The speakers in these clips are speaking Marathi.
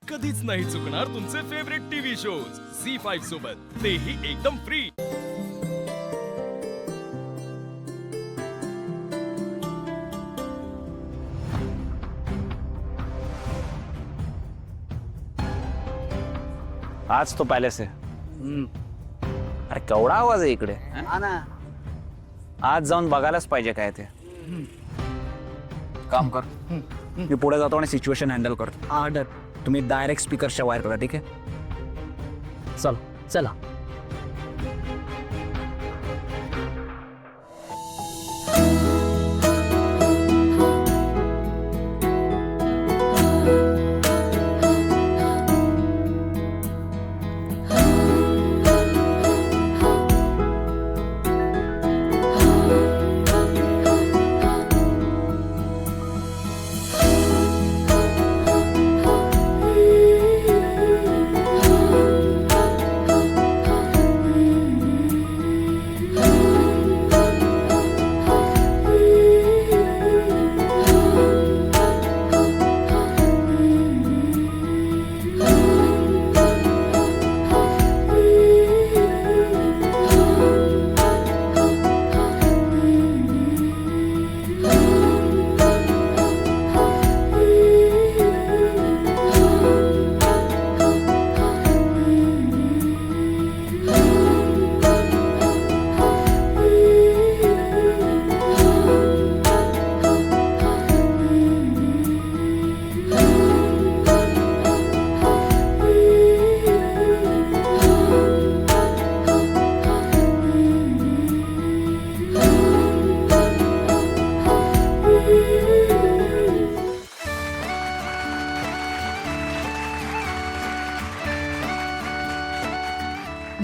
कधीच नाही चुकणार तुमचे फेवरेट टीव्ही शोज झी5 सोबत, तेही एकदम फ्री। आज तो पॅलेस आहे। अरे केवढा आवाज आहे इकडे। हा ना, आज जाऊन बघायलाच पाहिजे काय ते। काम कर, मी पुढे जातो आणि सिच्युएशन हँडल करतो। ऑर्डर। तुम्ही डायरेक्ट स्पीकरच्या वायर करा, ठीक आहे? चल चला।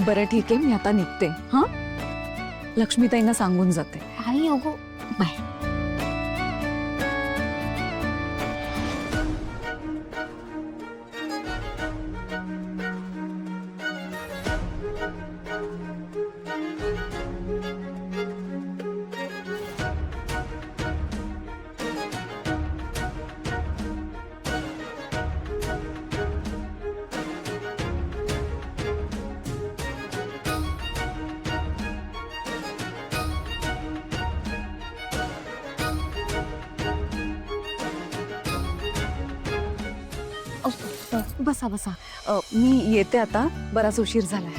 बरं ठीक आहे, मी आता निघते। हा, लक्ष्मीताईंना सांगून जाते। आई अगो बाय। बसा बसा, मी येते आता, बराच उशीर झालाय।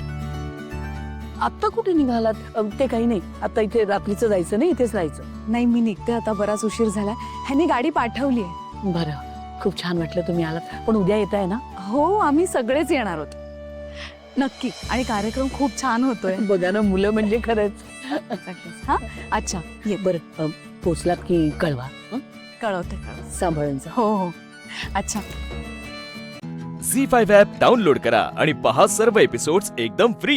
आत्ता कुठे निघालात? ते काही नाही, आता इथे रात्रीचं जायचं नाही, इथेच राहायचं। नाही, मी निघते आता, बराच उशीर झालाय। ह्याने गाडी पाठवली आहे। बरं, खूप छान वाटलं तुम्ही आलात, पण उद्या येत आहे ना? हो, आम्ही सगळेच येणार आहोत नक्की, आणि कार्यक्रम खूप छान होतोय। बघा ना, मुलं म्हणजे खरंच। हा, अच्छा, ये। बरं, पोचलात की कळवा। हं? कळवते। सांभाळून जा। हो हो, अच्छा। झी5 ॲप डाउनलोड करा आणि पहा सर्व एपिसोड्स एकदम फ्री।